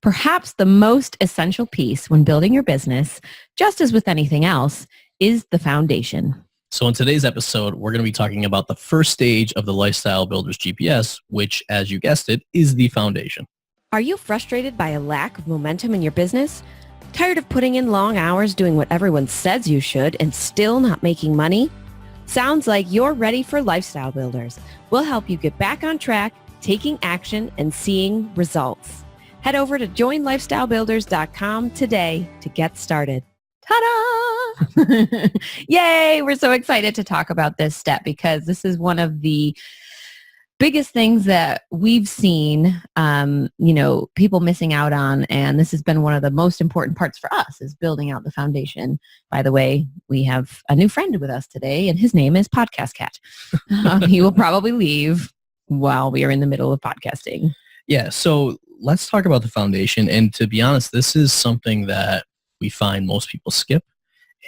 Perhaps the most essential piece when building your business, just as with anything else, is the foundation. So in today's episode, we're going to be talking about the first stage of the Lifestyle Builders GPS, which, as you guessed it, is the foundation. Are you frustrated by a lack of momentum in your business? Tired of putting in long hours doing what everyone says you should and still not making money? Sounds like you're ready for Lifestyle Builders. We'll help you get back on track, taking action, and seeing results. Head over to joinlifestylebuilders.com today to get started. Ta-da! Yay! We're so excited to talk about this step because this is one of the biggest things that we've seen, people missing out on. And this has been one of the most important parts for us is building out the foundation. By the way, we have a new friend with us today and his name is Podcast Cat. He will probably leave while we are in the middle of podcasting. Yeah. So let's talk about the foundation. And to be honest, this is something that we find most people skip.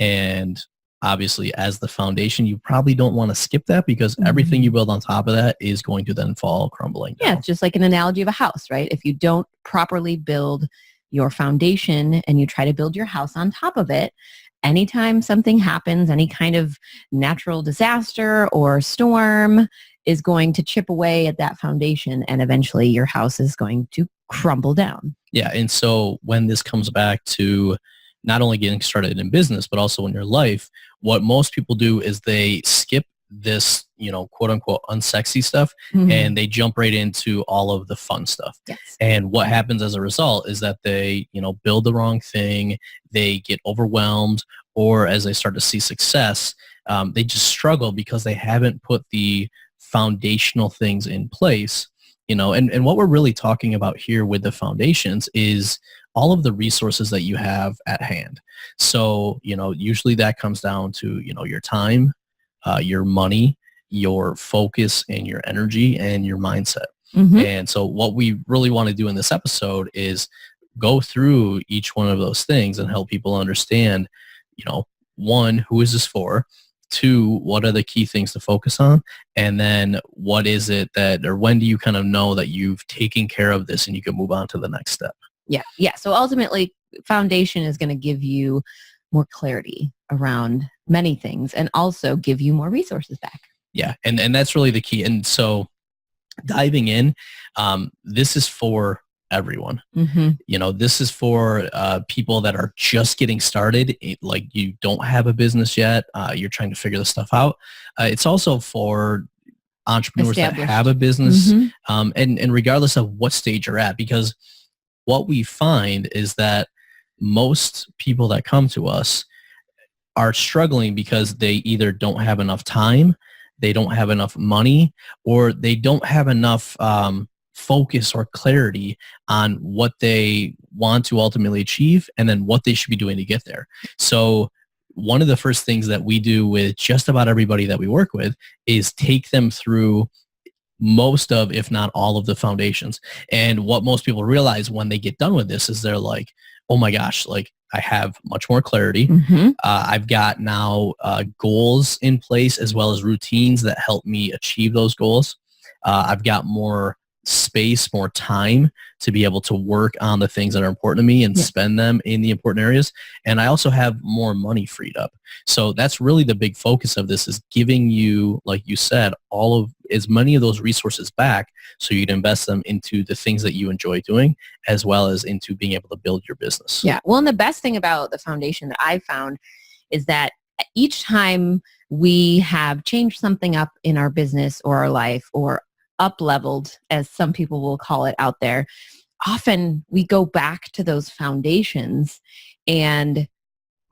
And obviously, as the foundation, you probably don't want to skip that because everything you build on top of that is going to then fall crumbling down. Yeah, it's just like an analogy of a house, right? If you don't properly build your foundation and you try to build your house on top of it, anytime something happens, any kind of natural disaster or storm is going to chip away at that foundation and eventually your house is going to crumble down. Yeah, and so when this comes back to not only getting started in business, but also in your life, what most people do is they skip this, quote unquote, unsexy stuff and they jump right into all of the fun stuff. Yes. And what happens as a result is that they, build the wrong thing, they get overwhelmed, or as they start to see success, they just struggle because they haven't put the foundational things in place. And what we're really talking about here with the foundations is all of the resources that you have at hand. So, usually that comes down to, your time, your money, your focus and your energy and your mindset. And so what we really want to do in this episode is go through each one of those things and help people understand, one, who is this for? Two, what are the key things to focus on? And then what is it or when do you kind of know that you've taken care of this and you can move on to the next step? Yeah. So ultimately, foundation is going to give you more clarity around many things and also give you more resources back. Yeah. And that's really the key. And so diving in, this is for everyone. This is for people that are just getting started, like you don't have a business yet. You're trying to figure this stuff out. It's also for entrepreneurs that have a business and regardless of what stage you're at, because what we find is that most people that come to us are struggling because they either don't have enough time, they don't have enough money, or they don't have enough focus or clarity on what they want to ultimately achieve and then what they should be doing to get there. So one of the first things that we do with just about everybody that we work with is take them through most of, if not all of the foundations. And what most people realize when they get done with this is they're like, oh my gosh, like I have much more clarity. I've got now goals in place as well as routines that help me achieve those goals. I've got more space, more time to be able to work on the things that are important to me and spend them in the important areas. And I also have more money freed up. So that's really the big focus of this is giving you, like you said, all of as many of those resources back so you can invest them into the things that you enjoy doing as well as into being able to build your business. Yeah. Well, and the best thing about the foundation that I found is that each time we have changed something up in our business or our life or up-leveled, as some people will call it out there, often we go back to those foundations and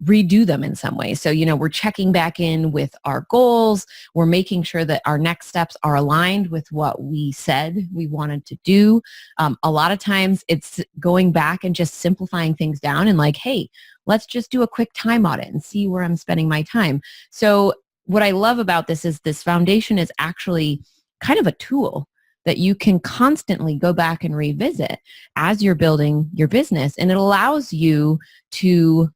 redo them in some way. So, we're checking back in with our goals. We're making sure that our next steps are aligned with what we said we wanted to do. A lot of times it's going back and just simplifying things down and like, hey, let's just do a quick time audit and see where I'm spending my time. So what I love about this is this foundation is actually kind of a tool that you can constantly go back and revisit as you're building your business. And it allows you to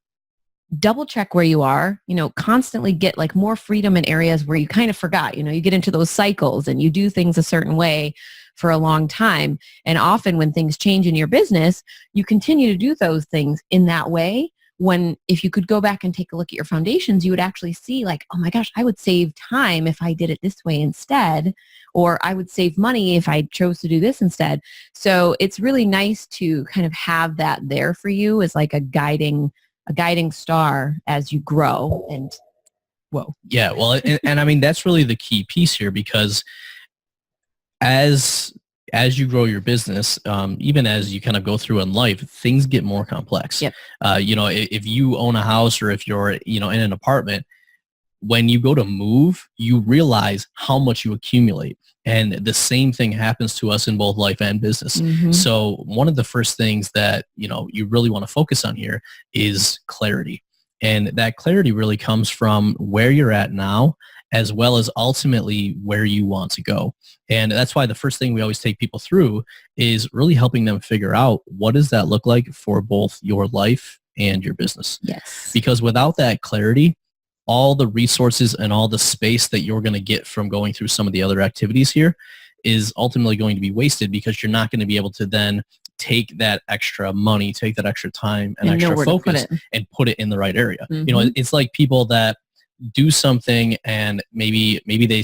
double check where you are, constantly get like more freedom in areas where you kind of forgot, you get into those cycles and you do things a certain way for a long time. And often when things change in your business, you continue to do those things in that way. When if you could go back and take a look at your foundations, you would actually see like, oh my gosh, I would save time if I did it this way instead, or I would save money if I chose to do this instead. So it's really nice to kind of have that there for you as like a guiding star as you grow. And whoa. Yeah, well, and I mean, that's really the key piece here, because as you grow your business, even as you kind of go through in life, things get more complex. Yep. If you own a house, or if you're, in an apartment, when you go to move, you realize how much you accumulate. And the same thing happens to us in both life and business. Mm-hmm. So one of the first things that, you really want to focus on here is clarity. And that clarity really comes from where you're at now, as well as ultimately where you want to go. And that's why the first thing we always take people through is really helping them figure out, what does that look like for both your life and your business? Yes. Because without that clarity, all the resources and all the space that you're going to get from going through some of the other activities here is ultimately going to be wasted, because you're not going to be able to then take that extra money, take that extra time and extra focus and put it in the right area. Mm-hmm. It's like people that do something and maybe they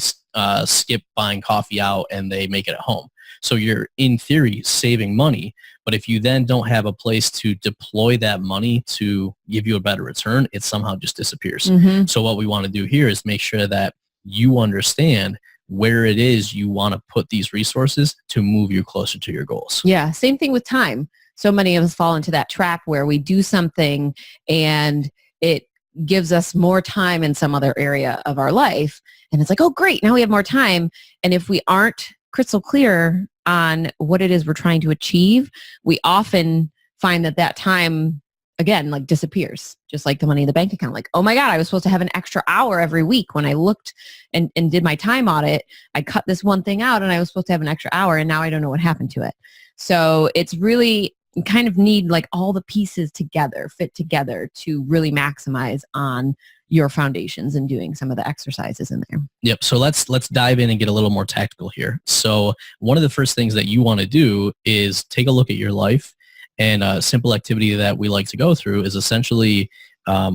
skip buying coffee out and they make it at home. So you're in theory saving money, but if you then don't have a place to deploy that money to give you a better return, it somehow just disappears. Mm-hmm. So what we want to do here is make sure that you understand where it is you want to put these resources to move you closer to your goals. Yeah, same thing with time. So many of us fall into that trap where we do something and it gives us more time in some other area of our life. And it's like, oh, great, now we have more time. And if we aren't crystal clear on what it is we're trying to achieve, we often find that time, again, like disappears, just like the money in the bank account. Like, oh my God, I was supposed to have an extra hour every week. When I looked and did my time audit, I cut this one thing out and I was supposed to have an extra hour, and now I don't know what happened to it. So it's really, you kind of need like all the pieces together, fit together to really maximize on your foundations and doing some of the exercises in there. Yep. So let's dive in and get a little more tactical here. So one of the first things that you want to do is take a look at your life. And a simple activity that we like to go through is essentially,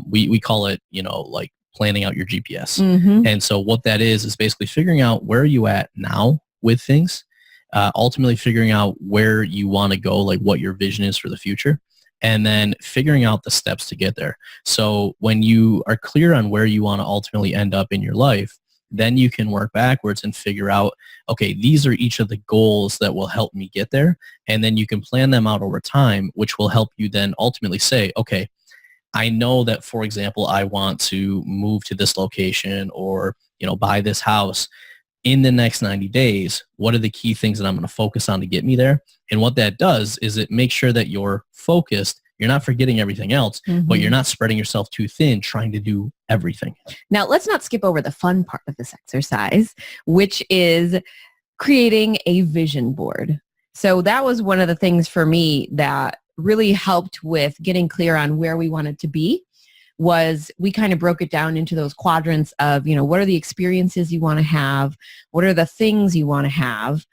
we call it, like planning out your GPS. Mm-hmm. And so what that is basically figuring out where you at now with things, ultimately figuring out where you want to go, like what your vision is for the future, and then figuring out the steps to get there. So when you are clear on where you want to ultimately end up in your life, then you can work backwards and figure out, okay, these are each of the goals that will help me get there. And then you can plan them out over time, which will help you then ultimately say, okay, I know that, for example, I want to move to this location or, buy this house in the next 90 days. What are the key things that I'm going to focus on to get me there? And what that does is it makes sure that you're focused. You're not forgetting everything else, Mm-hmm. but you're not spreading yourself too thin trying to do everything. Now, let's not skip over the fun part of this exercise, which is creating a vision board. So that was one of the things for me that really helped with getting clear on where we wanted to be. Was we kind of broke it down into those quadrants of, what are the experiences you want to have? What are the things you want to have?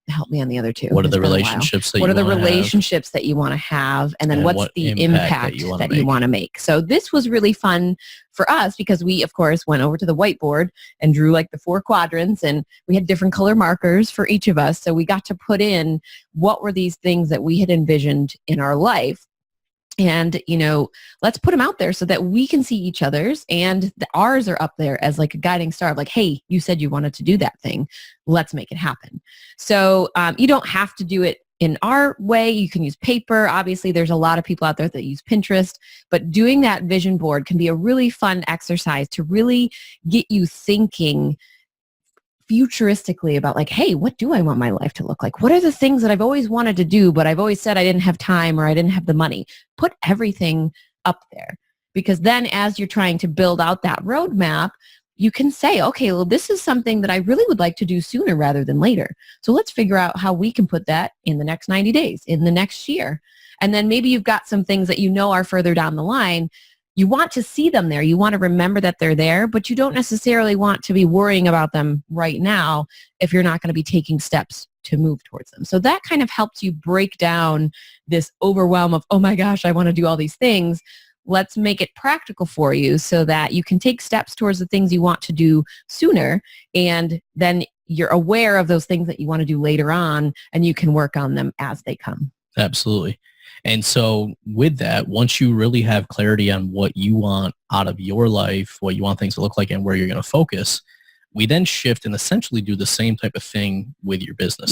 Help me on the other two. What are the relationships that you want to have? What are the relationships that you want to have? And then what's the impact that you want to make? So this was really fun for us because we, of course, went over to the whiteboard and drew like the 4 quadrants, and we had different color markers for each of us. So we got to put in what were these things that we had envisioned in our life. And, let's put them out there so that we can see each other's, and ours are up there as like a guiding star of like, hey, you said you wanted to do that thing. Let's make it happen. So you don't have to do it in our way. You can use paper. Obviously, there's a lot of people out there that use Pinterest, but doing that vision board can be a really fun exercise to really get you thinking futuristically about like, hey, what do I want my life to look like? What are the things that I've always wanted to do, but I've always said I didn't have time or I didn't have the money? Put everything up there, because then as you're trying to build out that roadmap, you can say, okay, well, this is something that I really would like to do sooner rather than later. So let's figure out how we can put that in the next 90 days, in the next year. And then maybe you've got some things that are further down the line. you want to see them there. You want to remember that they're there, but you don't necessarily want to be worrying about them right now if you're not going to be taking steps to move towards them. So that kind of helps you break down this overwhelm of, oh my gosh, I want to do all these things. Let's make it practical for you so that you can take steps towards the things you want to do sooner, and then you're aware of those things that you want to do later on, and you can work on them as they come. Absolutely. And so with that, once you really have clarity on what you want out of your life, what you want things to look like, and where you're going to focus, we then shift and essentially do the same type of thing with your business.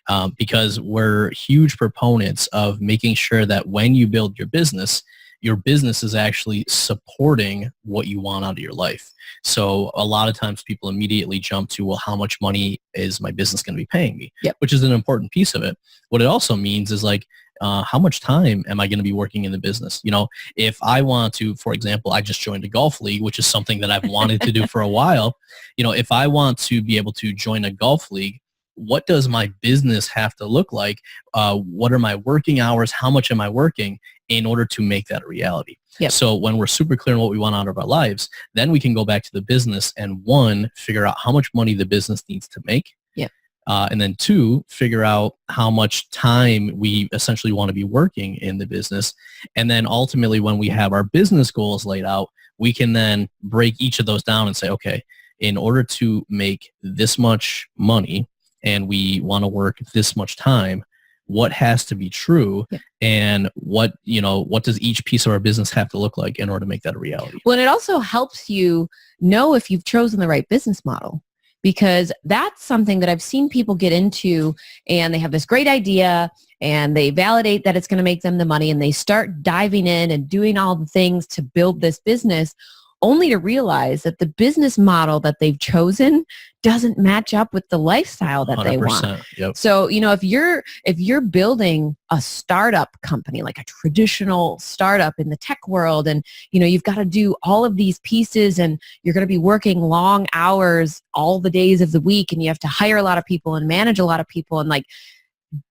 Yep. Because we're huge proponents of making sure that when you build your business is actually supporting what you want out of your life. So a lot of times people immediately jump to, well, how much money is my business going to be paying me? Yep. Which is an important piece of it. What it also means is like, how much time am I going to be working in the business? You know, if I want to, for example, I just joined a golf league, which is something that I've wanted to do for a while. You know, if I want to be able to join a golf league, what does my business have to look like? What are my working hours? How much am I working in order to make that a reality? Yep. So when we're super clear on what we want out of our lives, then we can go back to the business and one, figure out how much money the business needs to make. Yep. And then two, figure out how much time we essentially want to be working in the business. And then ultimately when we have our business goals laid out, we can then break each of those down and say, okay, in order to make this much money, and we want to work this much time, what has to be true? Yeah. And what does each piece of our business have to look like in order to make that a reality? Well, and it also helps you know if you've chosen the right business model, because that's something that I've seen people get into, and they have this great idea and they validate that it's going to make them the money, and they start diving in and doing all the things to build this business, only to realize that the business model that they've chosen doesn't match up with the lifestyle that they want. Yep. So, you know, if you're building a startup company, like a traditional startup in the tech world, and, you know, you've got to do all of these pieces, and you're going to be working long hours all the days of the week, and you have to hire a lot of people and manage a lot of people, and like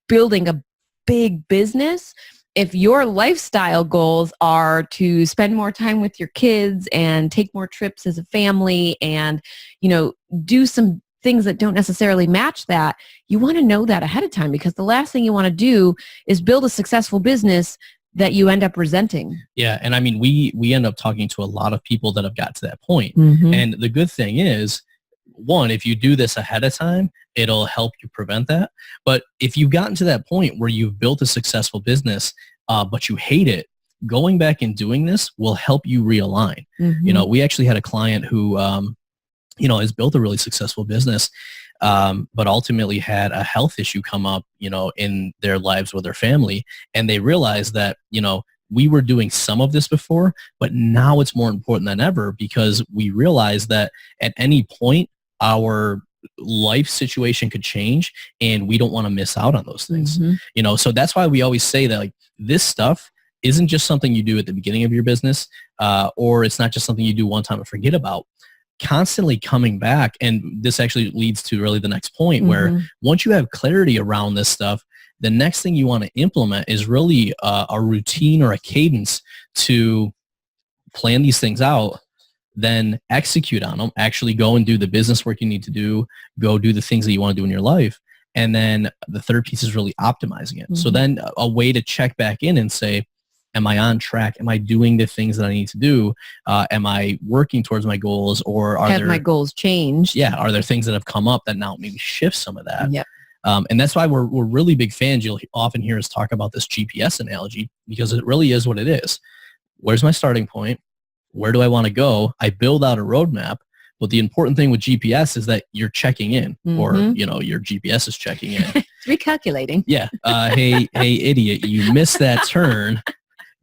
building a big business. If your lifestyle goals are to spend more time with your kids and take more trips as a family and, you know, do some things that don't necessarily match that, you want to know that ahead of time, because the last thing you want to do is build a successful business that you end up resenting. Yeah. And I mean, we end up talking to a lot of people that have got to that point. Mm-hmm. And the good thing is, one, if you do this ahead of time, it'll help you prevent that. But if you've gotten to that point where you've built a successful business, but you hate it, going back and doing this will help you realign. Mm-hmm. You know, we actually had a client who, has built a really successful business, but ultimately had a health issue come up, you know, in their lives with their family. And they realized that, you know, we were doing some of this before, but now it's more important than ever, because we realized that at any point, our life situation could change, and we don't want to miss out on those things. Mm-hmm. You know, so that's why we always say that, like, this stuff isn't just something you do at the beginning of your business, or it's not just something you do one time and forget about. Constantly coming back, and this actually leads to really the next point, Mm-hmm. where once you have clarity around this stuff, the next thing you want to implement is really a routine or a cadence to plan these things out, then execute on them, actually go and do the business work you need to do, go do the things that you want to do in your life. And then the third piece is really optimizing it. Mm-hmm. So then a way to check back in and say, am I on track? Am I doing the things that I need to do? Am I working towards my goals, or have my goals changed? Yeah. Are there things that have come up that now maybe shift some of that? Yep. And that's why we're really big fans. You'll often hear us talk about this GPS analogy, because it really is what it is. Where's my starting point? Where do I want to go? I build out a roadmap. But the important thing with GPS is that you're checking in, mm-hmm. or, you know, your GPS is checking in. It's recalculating. Yeah. Hey, idiot, you missed that turn.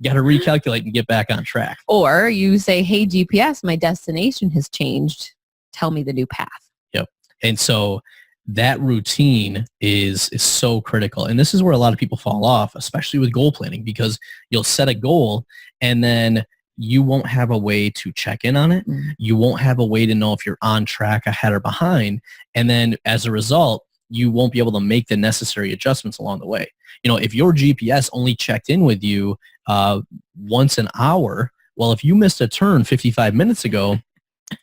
Got to recalculate and get back on track. Or you say, hey, GPS, my destination has changed. Tell me the new path. Yep. And so that routine is so critical. And this is where a lot of people fall off, especially with goal planning, because you'll set a goal and then you won't have a way to check in on it. Mm-hmm. You won't have a way to know if you're on track, ahead, or behind. And then as a result, you won't be able to make the necessary adjustments along the way. You know, if your GPS only checked in with you once an hour, Well, if you missed a turn 55 minutes ago,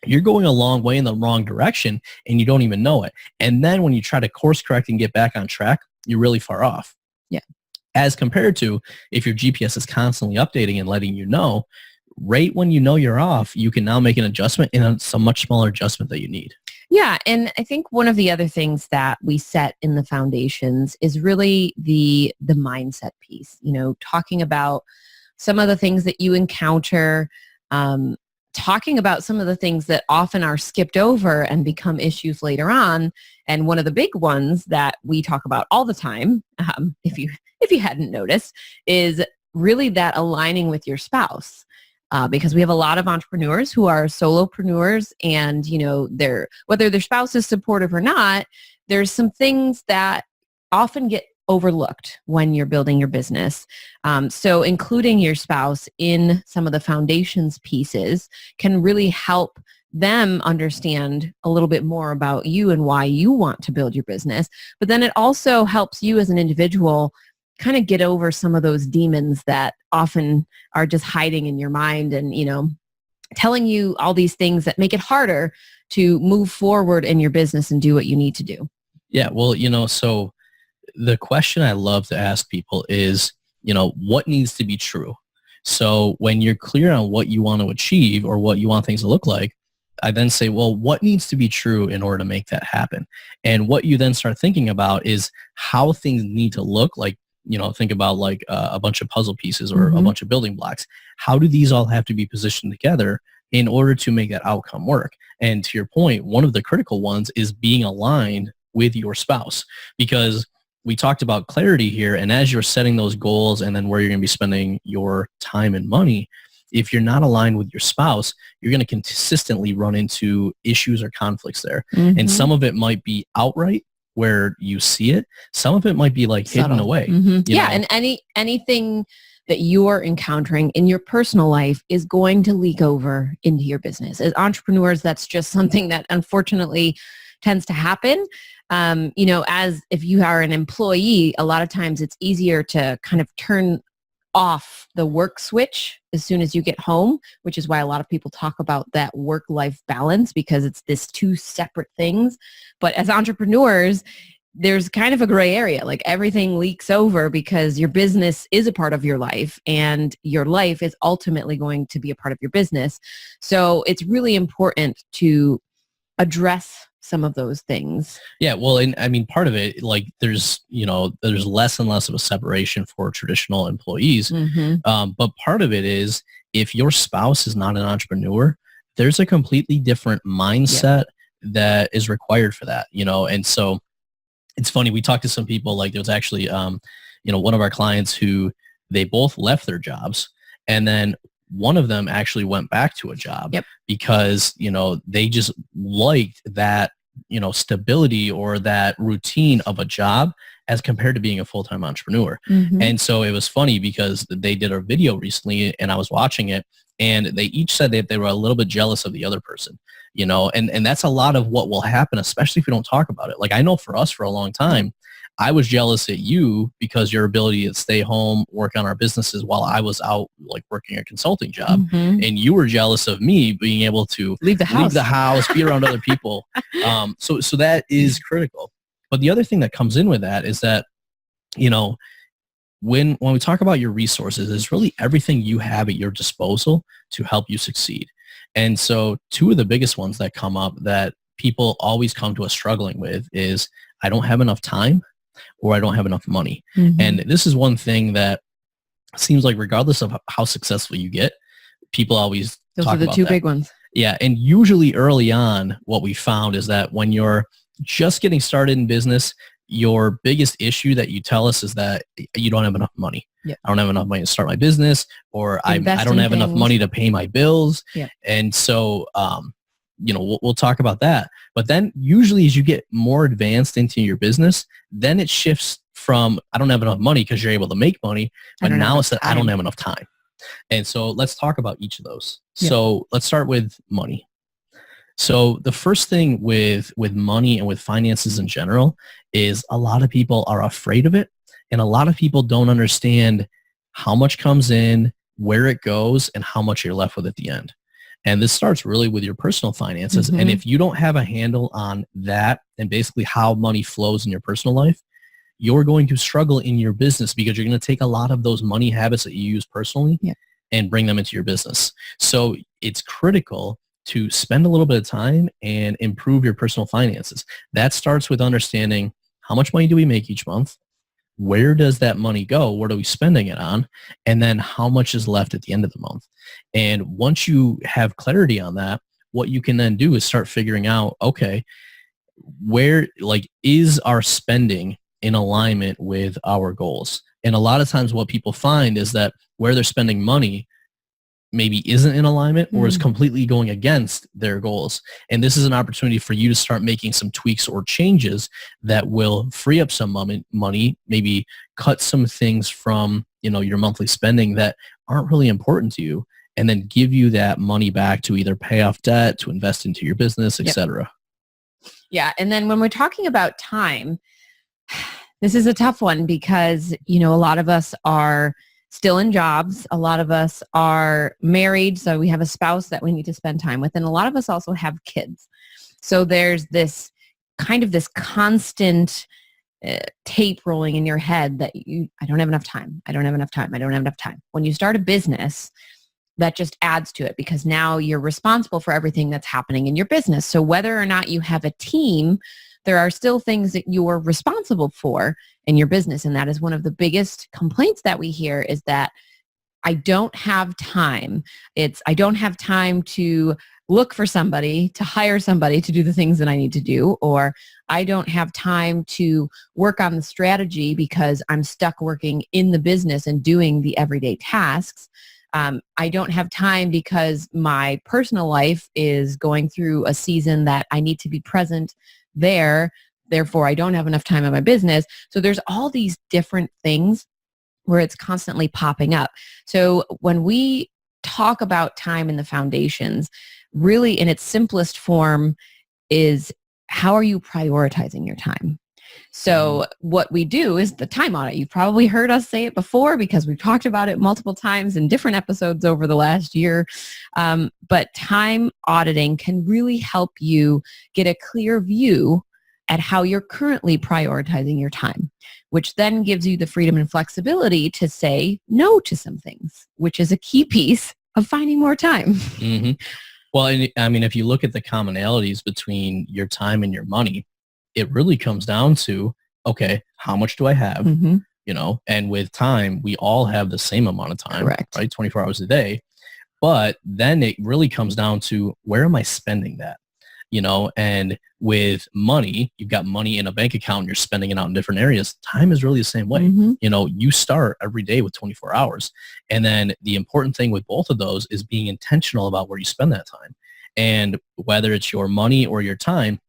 you're going a long way in the wrong direction and you don't even know it. And then when you try to course correct and get back on track, you're really far off. Yeah. As compared to if your GPS is constantly updating and letting you know, right when you know you're off, you can now make an adjustment, and it's a much smaller adjustment that you need. Yeah. And I think one of the other things that we set in the foundations is really the mindset piece, talking about some of the things that you encounter, talking about some of the things that often are skipped over and become issues later on. And one of the big ones that we talk about all the time, if you hadn't noticed, is really that aligning with your spouse. Because we have a lot of entrepreneurs who are solopreneurs, and whether their spouse is supportive or not, there's some things that often get overlooked when you're building your business. So including your spouse in some of the foundations pieces can really help them understand a little bit more about you and why you want to build your business. But then it also helps you as an individual kind of get over some of those demons that often are just hiding in your mind and, telling you all these things that make it harder to move forward in your business and do what you need to do. Yeah. Well, so the question I love to ask people is, what needs to be true? So when you're clear on what you want to achieve or what you want things to look like, I then say, well, what needs to be true in order to make that happen? And what you then start thinking about is how things need to look like. Think about like a bunch of puzzle pieces or a bunch of building blocks. How do these all have to be positioned together in order to make that outcome work? And to your point, one of the critical ones is being aligned with your spouse, because we talked about clarity here. And as you're setting those goals and then where you're going to be spending your time and money, if you're not aligned with your spouse, you're going to consistently run into issues or conflicts there. And some of it might be outright, where you see it. Some of it might be like hidden away. Yeah. And anything that you're encountering in your personal life is going to leak over into your business. As entrepreneurs, that's just something that unfortunately tends to happen. As if you are an employee, a lot of times it's easier to kind of turn off the work switch as soon as you get home, which is why a lot of people talk about that work-life balance, because it's this two separate things. But as entrepreneurs, there's kind of a gray area, like everything leaks over because your business is a part of your life and your life is ultimately going to be a part of your business. So it's really important to address some of those things. Yeah, well, and I mean, part of it, like there's less and less of a separation for traditional employees. But part of it is if your spouse is not an entrepreneur, there's a completely different mindset that is required for that, and so it's funny. We talked to some people, like there was actually, one of our clients who they both left their jobs, and then one of them actually went back to a job because, they just liked that, stability or that routine of a job as compared to being a full-time entrepreneur. And so it was funny because they did a video recently and I was watching it, and they each said that they were a little bit jealous of the other person, and that's a lot of what will happen, especially if we don't talk about it. Like I know for us for a long time, I was jealous at you because your ability to stay home, work on our businesses while I was out like working a consulting job. And you were jealous of me being able to leave the house, be around other people. So that is critical. But the other thing that comes in with that is that, when we talk about your resources, it's really everything you have at your disposal to help you succeed. And so two of the biggest ones that come up that people always come to us struggling with is I don't have enough time or I don't have enough money. And this is one thing that seems like regardless of how successful you get, people always those talk are the about two that. big ones. Yeah. And usually early on, what we found is that when you're just getting started in business, your biggest issue that you tell us is that you don't have enough money. I don't have enough money to start my business, or I don't have enough money to pay my bills. And so, we'll talk about that. But then usually as you get more advanced into your business, then it shifts from I don't have enough money because you're able to make money, but now it's that I don't have enough time. And so let's talk about each of those. So let's start with money. So the first thing with money and with finances in general is a lot of people are afraid of it, and a lot of people don't understand how much comes in where it goes, and how much you're left with at the end. And this starts really with your personal finances. And if you don't have a handle on that and basically how money flows in your personal life, you're going to struggle in your business because you're going to take a lot of those money habits that you use personally and bring them into your business. So it's critical to spend a little bit of time and improve your personal finances. That starts with understanding how much money do we make each month? Where does that money go? What are we spending it on? And then how much is left at the end of the month? And once you have clarity on that, what you can then do is start figuring out, okay, where is our spending in alignment with our goals? And a lot of times what people find is that where they're spending money maybe isn't in alignment or is completely going against their goals. And this is an opportunity for you to start making some tweaks or changes that will free up some money, maybe cut some things from, your monthly spending that aren't really important to you, and then give you that money back to either pay off debt, to invest into your business, etc. Yeah. And then when we're talking about time, this is a tough one because, a lot of us are still in jobs. A lot of us are married, so we have a spouse that we need to spend time with. And a lot of us also have kids. So there's this constant tape rolling in your head that I don't have enough time. I don't have enough time. I don't have enough time. When you start a business, that just adds to it because now you're responsible for everything that's happening in your business. So whether or not you have a team, there are still things that you're responsible for in your business. And that is one of the biggest complaints that we hear is that I don't have time. I don't have time to look for somebody, to hire somebody to do the things that I need to do, or I don't have time to work on the strategy because I'm stuck working in the business and doing the everyday tasks. I don't have time because my personal life is going through a season that I need to be present there. Therefore, I don't have enough time in my business. So there's all these different things where it's constantly popping up. So when we talk about time in the foundations, really in its simplest form is how are you prioritizing your time? So what we do is the time audit. You've probably heard us say it before because we've talked about it multiple times in different episodes over the last year. But time auditing can really help you get a clear view at how you're currently prioritizing your time, which then gives you the freedom and flexibility to say no to some things, which is a key piece of finding more time. Mm-hmm. Well, I mean, if you look at the commonalities between your time and your money, it really comes down to, okay, how much do I have? And with time, we all have the same amount of time, correct, right? 24 hours a day. But then it really comes down to where am I spending that? And with money, you've got money in a bank account, you're spending it out in different areas. Time is really the same way. You start every day with 24 hours. And then the important thing with both of those is being intentional about where you spend that time. And whether it's your money or your time,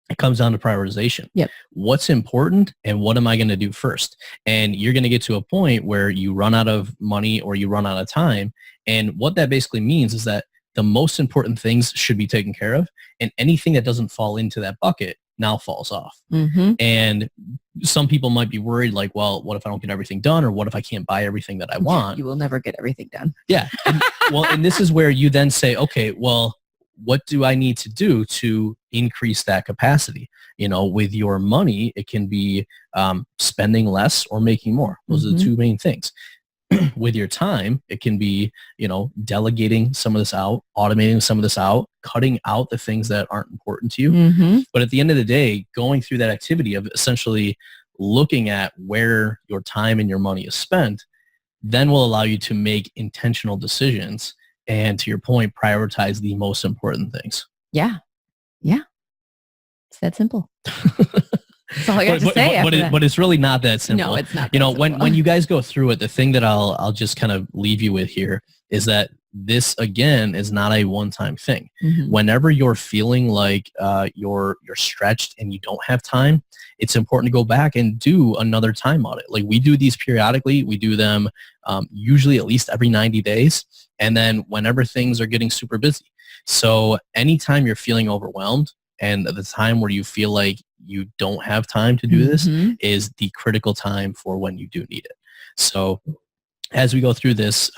it comes down to prioritization. What's important and what am I going to do first? And you're going to get to a point where you run out of money or you run out of time. And what that basically means is that the most important things should be taken care of, and anything that doesn't fall into that bucket now falls off. And some people might be worried like, well, what if I don't get everything done? Or what if I can't buy everything that I want? You will never get everything done. Yeah. And this is where you then say, okay, well, what do I need to do to increase that capacity? With your money, it can be spending less or making more. Those are the two main things. With your time, it can be, delegating some of this out, automating some of this out, cutting out the things that aren't important to you. But at the end of the day, going through that activity of essentially looking at where your time and your money is spent, then will allow you to make intentional decisions. And to your point, prioritize the most important things. Yeah. It's that simple. That's all I got to say. But it's really not that simple. No, it's not. When you guys go through it, the thing that I'll just kind of leave you with here is that this again is not a one-time thing. Whenever you're feeling like you're stretched and you don't have time, it's important to go back and do another time audit. Like we do these periodically. We do them usually at least every 90 days. And then whenever things are getting super busy. So anytime you're feeling overwhelmed and the time where you feel like you don't have time to do this is the critical time for when you do need it. So as we go through this,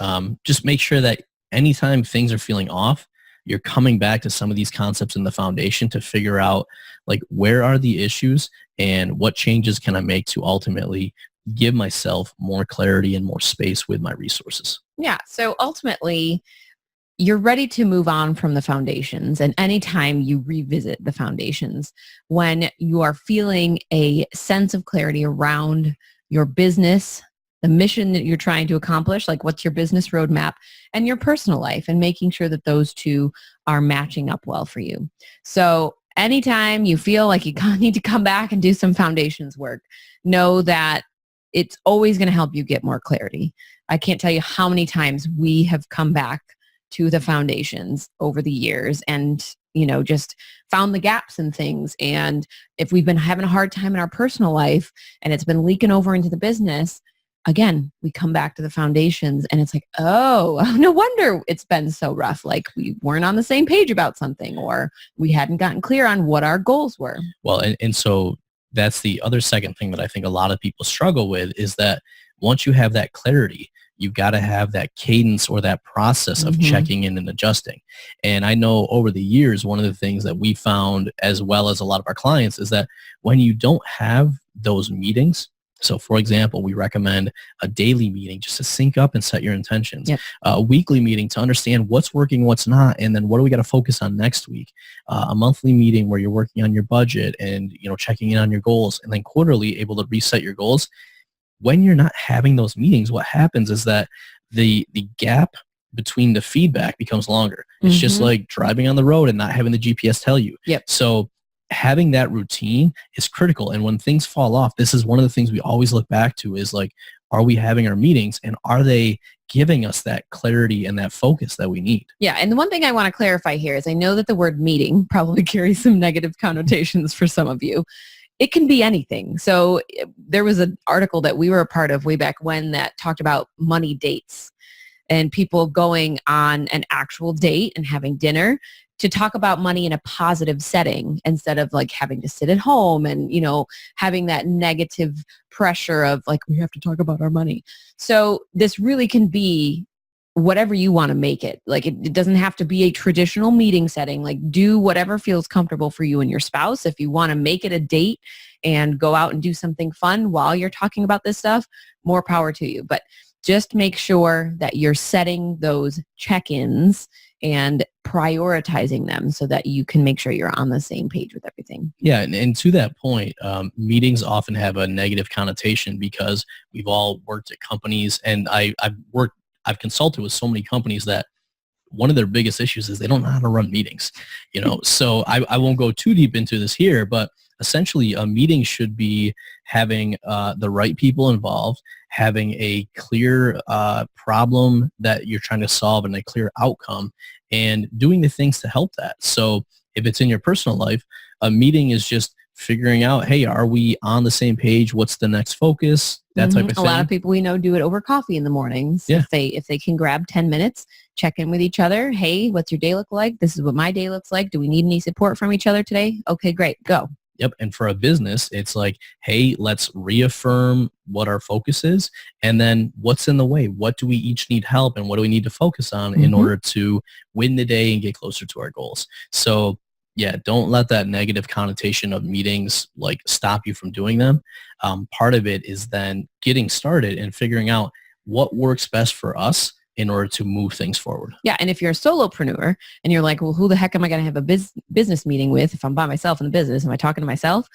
just make sure that anytime things are feeling off, you're coming back to some of these concepts in the foundation to figure out like where are the issues and what changes can I make to ultimately give myself more clarity and more space with my resources. Yeah. So ultimately, you're ready to move on from the foundations. And anytime you revisit the foundations, when you are feeling a sense of clarity around your business, the mission that you're trying to accomplish, like what's your business roadmap, and your personal life, and making sure that those two are matching up well for you. So anytime you feel like you need to come back and do some foundations work, know that it's always going to help you get more clarity. I can't tell you how many times we have come back to the foundations over the years and, just found the gaps in things. And if we've been having a hard time in our personal life and it's been leaking over into the business, again, we come back to the foundations and it's like, oh, no wonder it's been so rough. Like we weren't on the same page about something, or we hadn't gotten clear on what our goals were. Well, and so that's the other second thing that I think a lot of people struggle with is that once you have that clarity, you've got to have that cadence or that process of checking in and adjusting. And I know over the years, one of the things that we found, as well as a lot of our clients, is that when you don't have those meetings, so for example, we recommend a daily meeting just to sync up and set your intentions, a weekly meeting to understand what's working, what's not, and then what do we got to focus on next week, a monthly meeting where you're working on your budget and checking in on your goals, and then quarterly able to reset your goals. When you're not having those meetings, what happens is that the gap between the feedback becomes longer. It's just like driving on the road and not having the GPS tell you. So having that routine is critical. And when things fall off, this is one of the things we always look back to is like, are we having our meetings and are they giving us that clarity and that focus that we need? Yeah. And the one thing I want to clarify here is I know that the word meeting probably carries some negative connotations for some of you. It can be anything. So there was an article that we were a part of way back when that talked about money dates and people going on an actual date and having dinner to talk about money in a positive setting instead of like having to sit at home and, having that negative pressure of like, we have to talk about our money. So this really can be whatever you want to make it. Like it doesn't have to be a traditional meeting setting. Like do whatever feels comfortable for you and your spouse. If you want to make it a date and go out and do something fun while you're talking about this stuff, more power to you. But just make sure that you're setting those check-ins and prioritizing them so that you can make sure you're on the same page with everything. Yeah. And to that point, meetings often have a negative connotation because we've all worked at companies, and I've consulted with so many companies that one of their biggest issues is they don't know how to run meetings, so I won't go too deep into this here, but essentially a meeting should be having the right people involved, having a clear problem that you're trying to solve and a clear outcome, and doing the things to help that. So if it's in your personal life, a meeting is just figuring out, hey, are we on the same page? What's the next focus? That type of thing. A lot of people we know do it over coffee in the mornings. Yeah. If they can grab 10 minutes, check in with each other. Hey, what's your day look like? This is what my day looks like. Do we need any support from each other today? Okay, great. Go. Yep. And for a business, it's like, hey, let's reaffirm what our focus is. And then what's in the way? What do we each need help and what do we need to focus on in order to win the day and get closer to our goals? So yeah, don't let that negative connotation of meetings like stop you from doing them. Part of it is then getting started and figuring out what works best for us in order to move things forward. Yeah. And if you're a solopreneur and you're like, well, who the heck am I going to have a business meeting with if I'm by myself in the business? Am I talking to myself?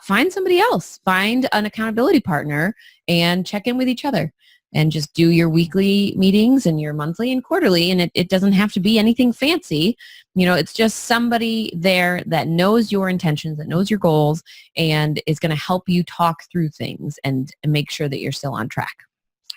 Find somebody else. Find an accountability partner and check in with each other. And just do your weekly meetings and your monthly and quarterly. And it doesn't have to be anything fancy. It's just somebody there that knows your intentions, that knows your goals, and is going to help you talk through things and make sure that you're still on track.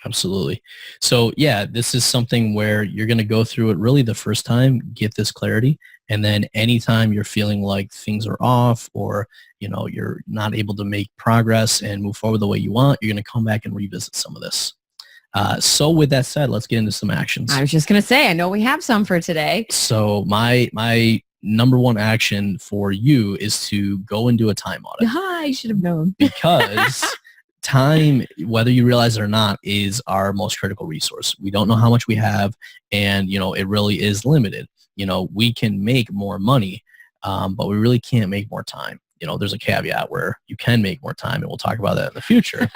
Absolutely. So yeah, this is something where you're going to go through it really the first time, get this clarity. And then anytime you're feeling like things are off or, you're not able to make progress and move forward the way you want, you're going to come back and revisit some of this. So with that said, let's get into some actions. I was just going to say, I know we have some for today. So my number one action for you is to go and do a time audit. I should have known. Because time, whether you realize it or not, is our most critical resource. We don't know how much we have, and it really is limited. We can make more money, but we really can't make more time. There's a caveat where you can make more time, and we'll talk about that in the future.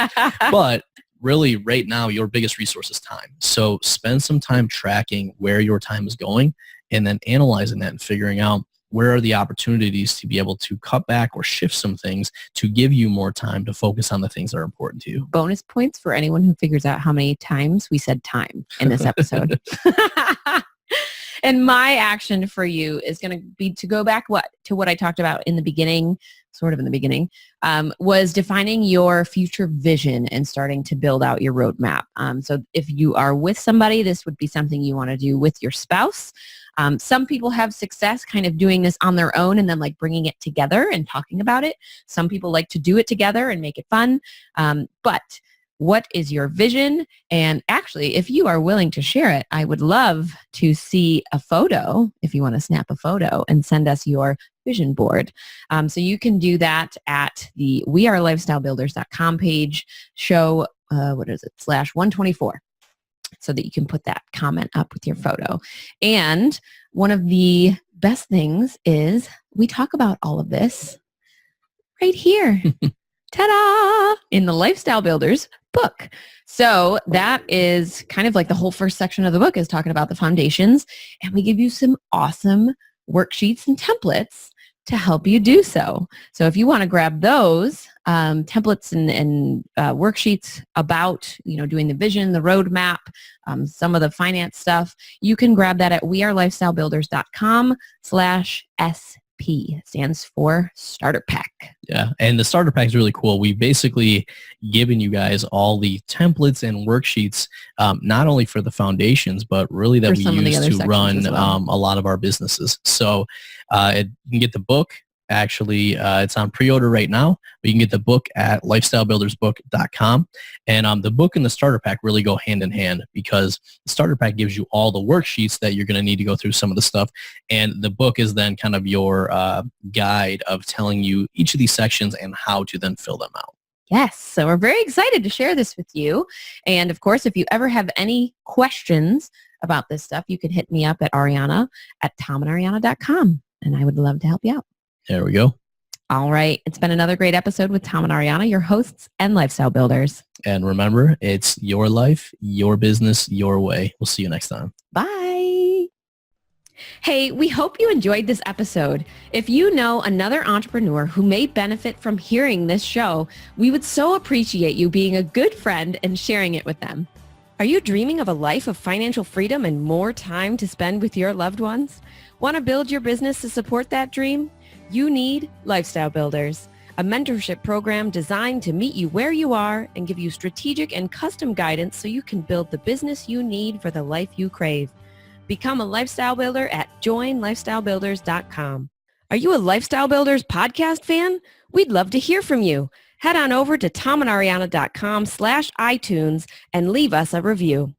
But really, right now, your biggest resource is time. So spend some time tracking where your time is going, and then analyzing that and figuring out where are the opportunities to be able to cut back or shift some things to give you more time to focus on the things that are important to you. Bonus points for anyone who figures out how many times we said time in this episode. And my action for you is going to be to go back to what I talked about in the beginning, sort of in the beginning, was defining your future vision and starting to build out your roadmap. So if you are with somebody, this would be something you want to do with your spouse. Some people have success kind of doing this on their own and then like bringing it together and talking about it. Some people like to do it together and make it fun. But what is your vision? And actually, if you are willing to share it, I would love to see a photo, if you want to snap a photo and send us your vision board. So you can do that at the wearelifestylebuilders.com page, show, /124, so that you can put that comment up with your photo. And one of the best things is we talk about all of this right here. Ta-da! In the Lifestyle Builders book. So that is kind of like the whole first section of the book is talking about the foundations, and we give you some awesome worksheets and templates to help you do so. So if you want to grab those templates and worksheets about, doing the vision, the roadmap, some of the finance stuff, you can grab that at wearelifestylebuilders.com/SP. Stands for Starter Pack. Yeah, and the Starter Pack is really cool. We've basically given you guys all the templates and worksheets, not only for the foundations, but really that we use to run a lot of our businesses. So you can get the book. Actually, it's on pre-order right now, but you can get the book at lifestylebuildersbook.com. And the book and the starter pack really go hand in hand, because the starter pack gives you all the worksheets that you're going to need to go through some of the stuff. And the book is then kind of your guide of telling you each of these sections and how to then fill them out. Yes, so we're very excited to share this with you. And of course, if you ever have any questions about this stuff, you can hit me up at Ariana at tomandariana.com, and I would love to help you out. There we go. All right. It's been another great episode with Tom and Ariana, your hosts and lifestyle builders. And remember, it's your life, your business, your way. We'll see you next time. Bye. Hey, we hope you enjoyed this episode. If you know another entrepreneur who may benefit from hearing this show, we would so appreciate you being a good friend and sharing it with them. Are you dreaming of a life of financial freedom and more time to spend with your loved ones? Want to build your business to support that dream? You need Lifestyle Builders, a mentorship program designed to meet you where you are and give you strategic and custom guidance so you can build the business you need for the life you crave. Become a Lifestyle Builder at joinlifestylebuilders.com. Are you a Lifestyle Builders podcast fan? We'd love to hear from you. Head on over to tomandariana.com/iTunes and leave us a review.